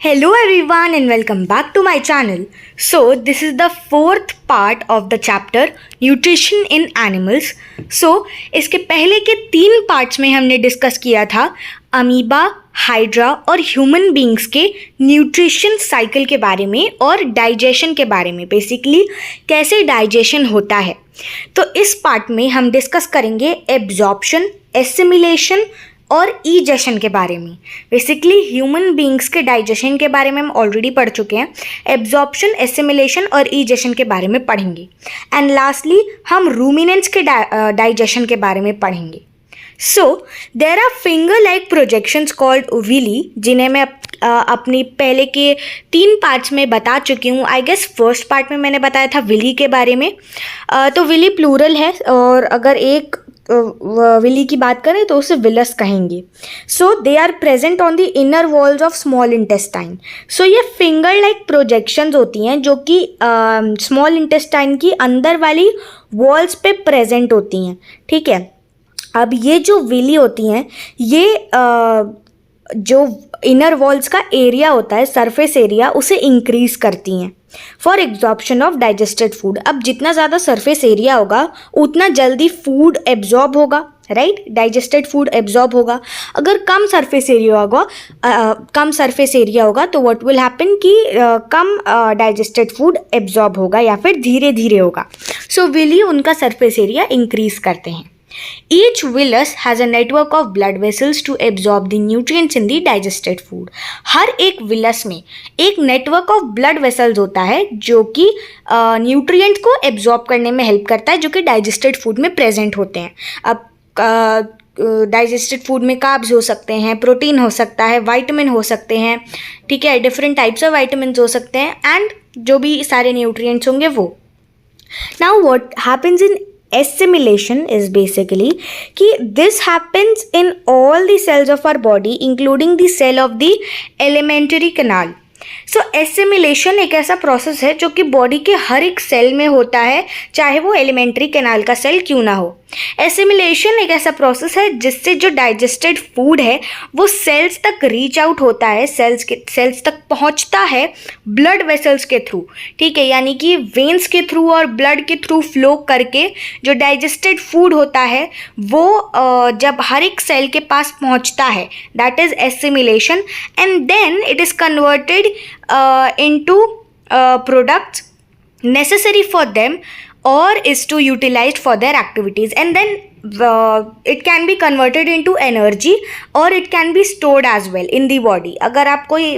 Hello everyone and welcome back to my channel. So this is the fourth part of the chapter Nutrition in Animals. So इसके पहले के 3 parts में हमने discuss किया था amoeba, hydra और human beings के न्यूट्रिशन साइकिल के बारे में और डाइजेशन के बारे में, बेसिकली कैसे डाइजेशन होता है. तो इस पार्ट में हम डिस्कस करेंगे एब्जॉर्प्शन, एसिमिलेशन और ईजेशन के बारे में. बेसिकली ह्यूमन बींग्स के डाइजेशन के बारे में हम ऑलरेडी पढ़ चुके हैं. एब्जॉर्प्शन, एसिमिलेशन और ईजेशन के बारे में पढ़ेंगे. एंड लास्टली हम रूमिनेंट्स के डाइजेशन के बारे में पढ़ेंगे. So there are finger like projections called villi, जिन्हें मैं अपनी पहले के 3 पार्ट्स में बता चुकी हूँ. आई गेस फर्स्ट पार्ट में मैंने बताया था विली के बारे में. तो विली प्लूरल है और अगर एक विली की बात करें तो उसे विलस कहेंगे. So they are present on the inner walls of small intestine. So ये फिंगर लाइक प्रोजेक्शंस होती हैं जो कि स्मॉल इंटेस्टाइन की अंदर वाली वॉल्स पे प्रेजेंट होती हैं. ठीक है. अब ये जो विली होती हैं ये जो इनर वॉल्स का एरिया होता है, सरफेस एरिया, उसे इंक्रीज करती हैं for absorption of digested food. अब जितना ज़्यादा सरफेस एरिया होगा उतना जल्दी फूड एब्जॉर्ब होगा, राइट. डाइजेस्टेड फूड एब्जॉर्ब होगा. अगर कम सरफेस एरिया होगा तो व्हाट विल हैपन कि कम डाइजेस्टेड फूड एब्जॉर्ब होगा या फिर धीरे धीरे होगा. सो विली उनका सरफेस एरिया इंक्रीज करते हैं. Each villus has a network of blood vessels to absorb the nutrients in the digested food. हर एक विलस में एक नेटवर्क ऑफ ब्लड वेसल्स होता है जो कि न्यूट्रिएंट को एब्जॉर्ब करने में हेल्प करता है, जो कि डाइजेस्टेड फूड में प्रेजेंट होते हैं. अब डाइजेस्टेड फूड में कार्ब्स हो सकते हैं, प्रोटीन हो सकता है, विटामिन हो सकते हैं. ठीक है. डिफरेंट टाइप्स ऑफ विटामिन हो सकते हैं एंड जो भी सारे न्यूट्रिएंट्स होंगे वो. Now what happens in assimilation is basically कि this happens in all the cells of our body including the cell of the alimentary canal. So assimilation एक ऐसा प्रोसेस है जो कि बॉडी के हर एक सेल में होता है, चाहे वो एलिमेंट्री कैनाल का सेल क्यों ना हो. एसिमिलेशन एक ऐसा प्रोसेस है जिससे जो डाइजेस्टेड फूड है वो सेल्स तक रीच आउट होता है, सेल्स तक पहुंचता है ब्लड वेसल्स के थ्रू. ठीक है. यानी कि वेन्स के थ्रू और ब्लड के थ्रू फ्लो करके जो डाइजेस्टेड फूड होता है वो जब हर एक सेल के पास पहुंचता है, that is assimilation. And then it is converted into products necessary for them or is to utilized for their activities, and then it can be converted into energy or it can be stored as well in the body. अगर आप कोई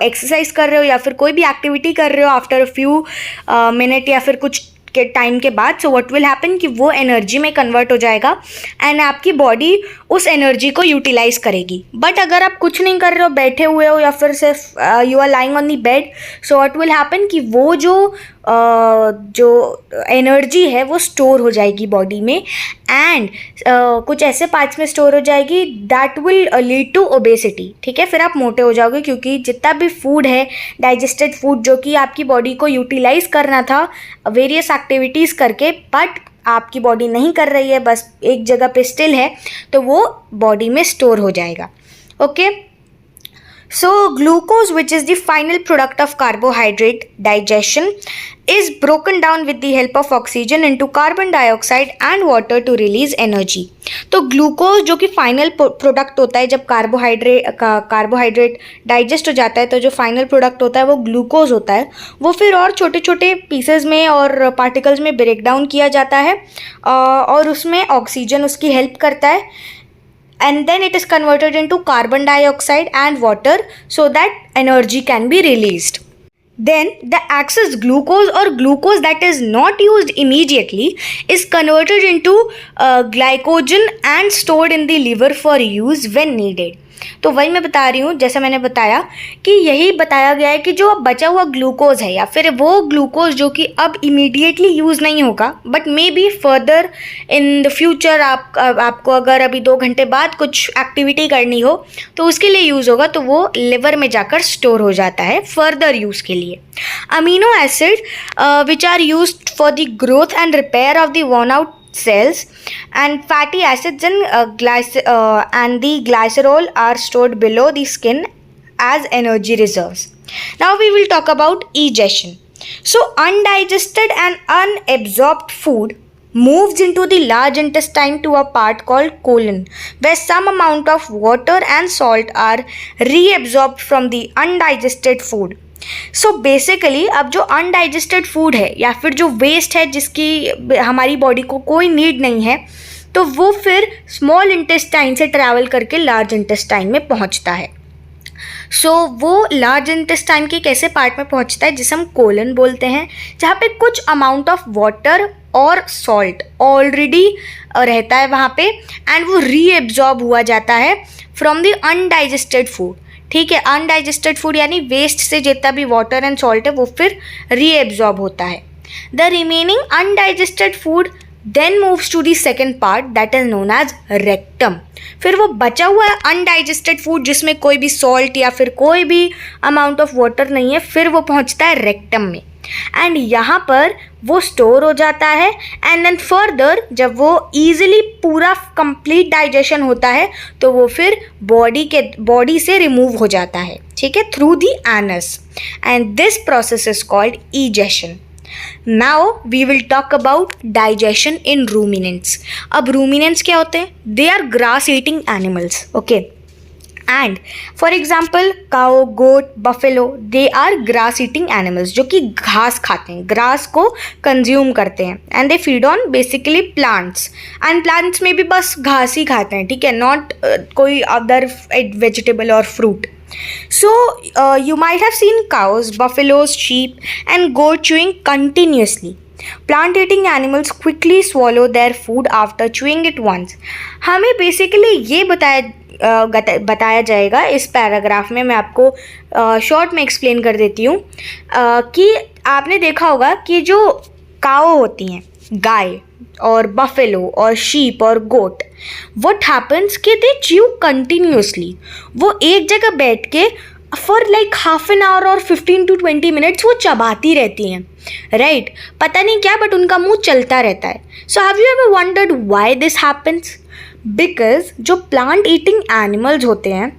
exercise कर रहे हो या फिर कोई भी एक्टिविटी कर रहे हो आफ्टर अ फ्यू मिनट या फिर कुछ के टाइम के बाद, सो व्हाट विल हैपन कि वो एनर्जी में कन्वर्ट हो जाएगा एंड आपकी बॉडी उस एनर्जी को यूटिलाइज करेगी. बट अगर आप कुछ नहीं कर रहे हो, बैठे हुए हो या फिर सिर्फ you are lying on the bed, so what will happen कि वो जो एनर्जी है वो स्टोर हो जाएगी बॉडी में एंड कुछ ऐसे पार्ट्स में स्टोर हो जाएगी that will lead to obesity. ठीक है. फिर आप मोटे हो जाओगे क्योंकि जितना भी फूड है, डाइजेस्टेड फूड जो कि आपकी बॉडी को यूटिलाइज करना था वेरियस एक्टिविटीज़ करके, बट आपकी बॉडी नहीं कर रही है, बस एक जगह पे स्टिल है, तो वो बॉडी में स्टोर हो जाएगा. Okay. So glucose, which is the final product of carbohydrate digestion, is broken down with the help of oxygen into carbon dioxide and water to release energy. तो ग्लूकोज जो कि final product होता है, जब carbohydrate digest हो जाता है तो जो फाइनल प्रोडक्ट होता है वो ग्लूकोज होता है. वो फिर और छोटे छोटे पीसेज में और पार्टिकल्स में ब्रेक डाउन किया जाता है और उसमें ऑक्सीजन उसकी हेल्प करता है. And then it is converted into carbon dioxide and water so that energy can be released. Then the excess glucose or glucose that is not used immediately is converted into glycogen and stored in the liver for use when needed. तो वही मैं बता रही हूँ, जैसा मैंने बताया कि यही बताया गया है कि जो अब बचा हुआ ग्लूकोज है या फिर वो ग्लूकोज जो कि अब इमीडिएटली यूज़ नहीं होगा but may be further in the future आपको अगर अभी 2 घंटे बाद कुछ एक्टिविटी करनी हो तो उसके लिए यूज़ होगा, तो वो लिवर में जाकर स्टोर हो जाता है फर्दर यूज़ के लिए. Amino acid which are used for the growth and repair of the worn out cells and fatty acids and the glycerol are stored below the skin as energy reserves. Now we will talk about egestion. So undigested and unabsorbed food moves into the large intestine to a part called colon, where some amount of water and salt are reabsorbed from the undigested food. So basically अब जो undigested food है या फिर जो waste है जिसकी हमारी body को कोई नीड नहीं है, तो वो फिर स्मॉल इंटेस्टाइन से ट्रैवल करके लार्ज इंटेस्टाइन में पहुंचता है. सो वो लार्ज इंटेस्टाइन के कैसे पार्ट में पहुंचता है जिसे हम कोलन बोलते हैं, जहाँ पे कुछ अमाउंट ऑफ वाटर और सॉल्ट ऑलरेडी रहता है वहाँ पे, एंड वो रीएब्जॉर्ब हुआ जाता है फ्रॉम द अनडाइजेस्टेड फूड. ठीक है, अनडाइजेस्टेड फूड यानी वेस्ट से जितना भी वाटर एंड सॉल्ट है वो फिर रीएब्जॉर्ब होता है. The remaining undigested food then moves to the second part that is known as rectum. फिर वो बचा हुआ है अनडाइजेस्टेड फूड जिसमें कोई भी सॉल्ट या फिर कोई भी अमाउंट ऑफ वाटर नहीं है, फिर वो पहुंचता है रेक्टम में, एंड यहाँ पर वो स्टोर हो जाता है. एंड देन फर्दर जब वो ईजिली पूरा कंप्लीट डाइजेशन होता है तो वो फिर बॉडी से रिमूव हो जाता है, ठीक है, through the anus, and this process is called ईजेशन. Now we will talk about digestion in ruminants. अब ruminants क्या होते हैं? They are grass eating animals, okay? And for example cow, goat, buffalo, they are grass eating animals जो कि घास खाते हैं, grass को कंज्यूम करते हैं, and they feed on basically plants, and plants में भी बस घास ही खाते हैं, ठीक है, नॉट कोई अदर वेजिटेबल और fruit. So you might have seen cows, buffaloes, sheep and goat chewing continuously. Plant eating animals quickly swallow their food after chewing it once. हमें बेसिकली ये बताया जाएगा इस पैराग्राफ में. मैं आपको शॉर्ट में एक्सप्लेन कर देती हूँ कि आपने देखा होगा कि जो काऊ होती हैं, गाय और बफेलो और शीप और गोट, व्हाट हैपन्स कि दे च्यू कंटिन्यूसली. वो एक जगह बैठ के for like half an hour और 15 to 20 मिनट्स वो चबाती रहती हैं, राइट? पता नहीं क्या, बट उनका मुंह चलता रहता है. So have you ever wondered why this happens? Because जो प्लांट ईटिंग एनिमल्स होते हैं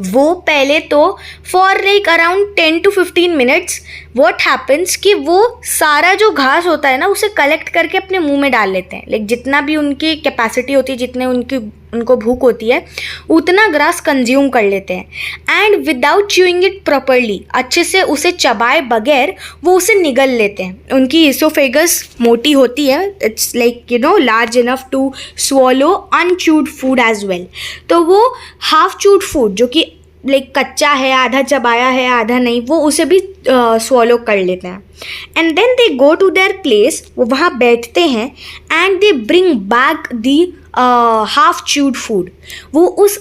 वो पहले तो for like around 10 to 15 minutes what happens कि वो सारा जो घास होता है ना उसे कलेक्ट करके अपने मुंह में डाल लेते हैं. लाइक जितना भी उनकी कैपेसिटी होती है, जितने उनको भूख होती है, उतना ग्रास कंज्यूम कर लेते हैं, and without chewing it properly, अच्छे से उसे चबाए बगैर वो उसे निगल लेते हैं. उनकी इसोफेगस मोटी होती है, it's like you know large enough to swallow unchewed food as well. तो वो हाफ च्यूड फूड जो कि लाइक कच्चा है, आधा चबाया है आधा नहीं, वो उसे भी स्वॉलो कर लेते हैं. And then they go to their place, वो वहाँ बैठते हैं, and they bring back the half chewed food. वो उस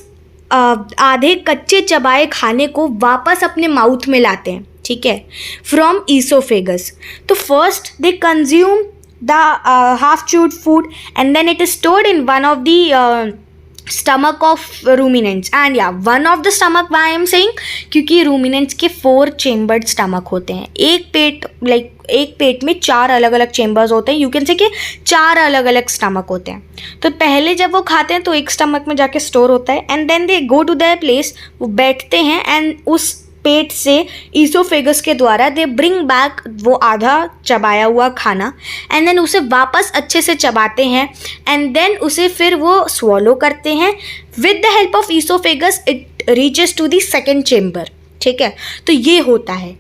आधे कच्चे चबाए खाने को वापस अपने माउथ में लाते हैं, ठीक है, फ्रॉम ईसोफेगस. तो first they consume the half chewed food and then it is stored in one of the stomach of ruminants. And yeah, one of the stomach, why I am saying, क्योंकि ruminants के 4 chambered stomach होते हैं. एक पेट में 4 अलग अलग chambers होते हैं. यू कैन से कि 4 अलग अलग स्टमक होते हैं. तो पहले जब वो खाते हैं तो एक स्टमक में जाके स्टोर होता है, and then they go to their place, वो बैठते हैं, एंड उस पेट से ईसोफेगस के द्वारा दे ब्रिंग बैक वो आधा चबाया हुआ खाना, एंड देन उसे वापस अच्छे से चबाते हैं, एंड देन उसे फिर वो स्वॉलो करते हैं. With the help of oesophagus it reaches to the second chamber, ठीक है. तो ये होता है.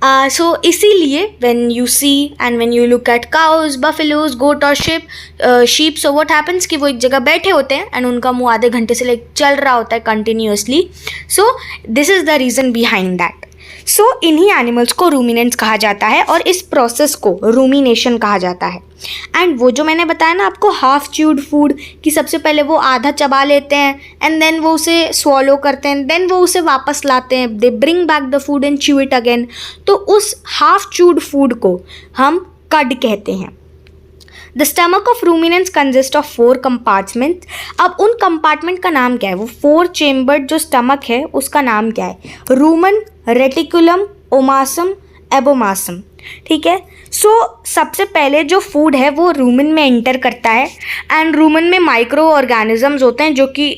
सो इसीलिए when you see and when you look at cows, buffaloes, goat और शीप, सो व्हाट हैपन्स कि वो एक जगह बैठे होते हैं एंड उनका मुंह आधे घंटे से लाइक चल रहा होता है continuously. So this is the reason behind that. So इन्हीं एनिमल्स को रूमिनेंट्स कहा जाता है और इस प्रोसेस को रूमिनेशन कहा जाता है. एंड वो जो मैंने बताया ना आपको हाफ च्यूड फूड, कि सबसे पहले वो आधा चबा लेते हैं एंड देन वो उसे स्वॉलो करते हैं, देन वो उसे वापस लाते हैं, दे bring back the food and chew it again. तो उस हाफ च्यूड फूड को हम कड कहते हैं. The stomach of ruminants consist of 4 compartment. अब उन कंपार्टमेंट का नाम क्या है? वो 4 चेम्बर्ड जो स्टमक है उसका नाम क्या है? Rumen, reticulum, omasum, abomasum. ठीक है। सो सबसे पहले जो फूड है वो रूमेन में एंटर करता है एंड रूमेन में माइक्रो ऑर्गेनिजम्स होते हैं जो कि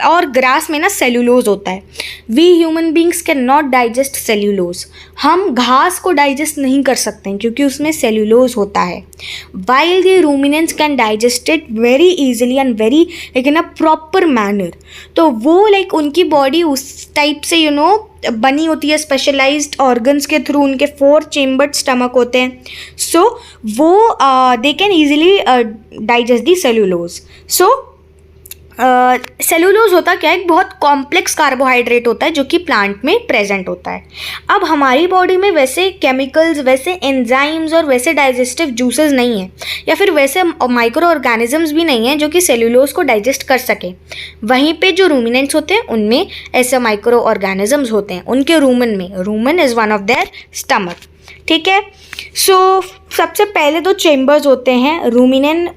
और ग्रास में ना सेल्यूलोज होता है। We human beings can not digest cellulose, हम घास को डाइजेस्ट नहीं कर सकते हैं क्योंकि उसमें सेल्यूलोज होता है। While the ruminants can digest it very easily and very like in a proper manner. तो वो लाइक उनकी बॉडी उस टाइप से बनी होती है स्पेशलाइज्ड ऑर्गन्स के थ्रू, उनके 4 चेम्बर्ड स्टमक होते हैं। सो वो they can easily digest the cellulose. So cellulose होता क्या है, एक बहुत कॉम्प्लेक्स कार्बोहाइड्रेट होता है जो कि प्लांट में प्रेजेंट होता है। अब हमारी बॉडी में वैसे केमिकल्स, वैसे एंजाइम्स और वैसे डाइजेस्टिव जूसेस नहीं हैं, या फिर वैसे माइक्रो ऑर्गेनिजम्स भी नहीं हैं जो कि सेल्यूलोज को डाइजेस्ट कर सके। वहीं पे जो रूमिनेंट्स होते हैं उनमें ऐसे माइक्रो ऑर्गेनिजम्स होते हैं उनके रूमन में। Roman is one of their stomach, ठीक है। सो सबसे पहले 2 चेम्बर्स होते हैं रूमिनेन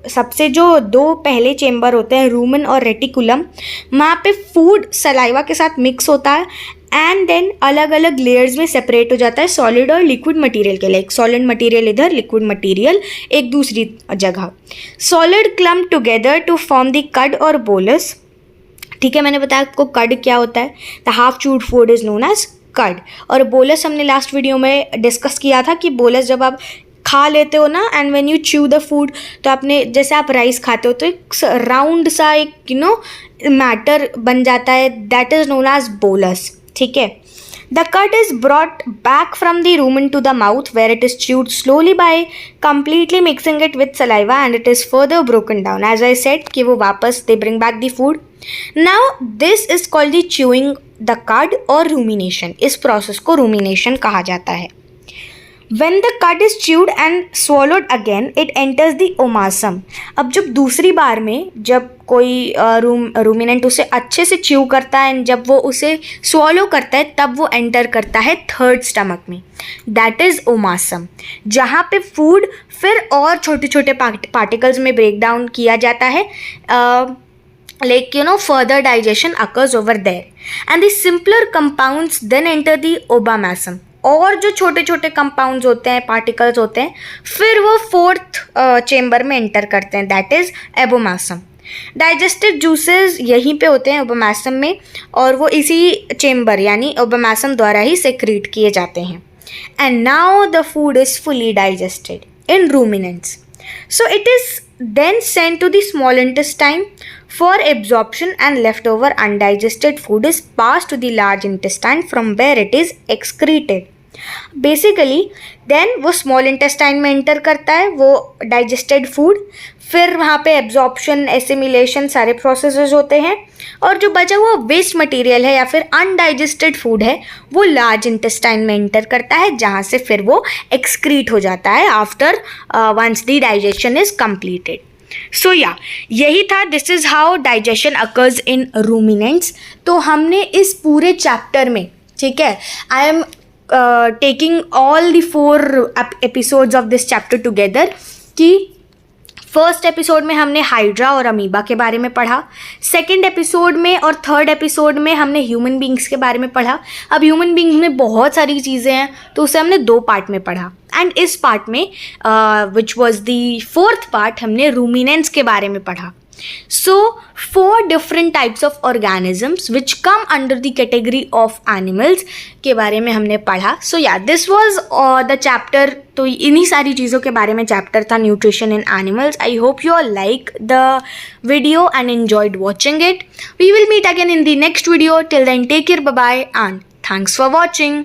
सबसे जो 2 पहले चेम्बर होते हैं रूमन और रेटिकुलम। वहाँ पे फूड सलाइवा के साथ मिक्स होता है एंड देन अलग अलग लेयर्स में सेपरेट हो जाता है सॉलिड और लिक्विड मटेरियल के लिए। सॉलिड मटेरियल इधर, लिक्विड मटेरियल एक दूसरी जगह। Solid clump together to form the cud और बोलस, ठीक है। मैंने बताया आपको कड क्या होता है, the half chewed food is known as cud. और बोलस हमने लास्ट वीडियो में डिस्कस किया था कि बोलस जब आप खा लेते हो ना and when you chew the food, तो आपने जैसे आप राइस खाते हो तो एक राउंड सा एक मैटर बन जाता है, that is known as bolus, ठीक है। The cut is brought back from the rumen to the mouth where it is chewed slowly by completely mixing it with saliva and it is further broken down. As I said कि वो वापस they bring back the food. Now this is called the chewing the cud or rumination. इस process को rumination कहा जाता है। When the cud is chewed and swallowed again, it enters the omasum. अब जब दूसरी बार में जब कोई रूमिनेंट उसे अच्छे से च्यू करता है एंड जब वो उसे स्वॉलो करता है तब वो एंटर करता है 3rd स्टमक में, दैट इज़ ओमासम, जहाँ पे फूड फिर और छोटे छोटे पार्टिकल्स में ब्रेक डाउन किया जाता है। further digestion occurs over there and the simpler compounds then enter the omasum. और जो छोटे छोटे कंपाउंड्स होते हैं, पार्टिकल्स होते हैं, फिर वो 4th चेम्बर में एंटर करते हैं, that is abomasum. Digestive juices यहीं पे होते हैं ओबोमासम में और वो इसी चेम्बर यानी ओबोमासम द्वारा ही सेक्रीट किए जाते हैं। And now the food is fully digested in ruminants, so it is then sent to the small intestine for absorption and leftover undigested food is passed to the large intestine from where it is excreted. Basically then वो small intestine में enter करता है वो digested food, फिर वहाँ पे absorption, assimilation सारे processes होते हैं और जो बचा हुआ वेस्ट मटेरियल है या फिर अनडाइजेस्टेड फूड है वो लार्ज इंटेस्टाइन में एंटर करता है जहाँ से फिर वो एक्सक्रीट हो जाता है after once the digestion is completed. So यही था, this is how digestion occurs in ruminants. तो हमने इस पूरे चैप्टर में, ठीक है, I am taking all the 4 episodes of this chapter together कि फर्स्ट एपिसोड में हमने हाइड्रा और अमीबा के बारे में पढ़ा, सेकंड एपिसोड में और थर्ड एपिसोड में हमने ह्यूमन बींग्स के बारे में पढ़ा। अब ह्यूमन बींग्स में बहुत सारी चीज़ें हैं तो उसे हमने 2 पार्ट में पढ़ा एंड इस पार्ट में which was the 4th part हमने रूमिनेंट्स के बारे में पढ़ा। So 4 different types of organisms which come under the category of animals के बारे में हमने पढ़ा। So this was the chapter। तो इन्हीं सारी चीज़ों के बारे में चैप्टर था nutrition in animals. I hope you all like the video and enjoyed watching it. We will meet again in the next video. Till then, take care, bye bye and thanks for watching.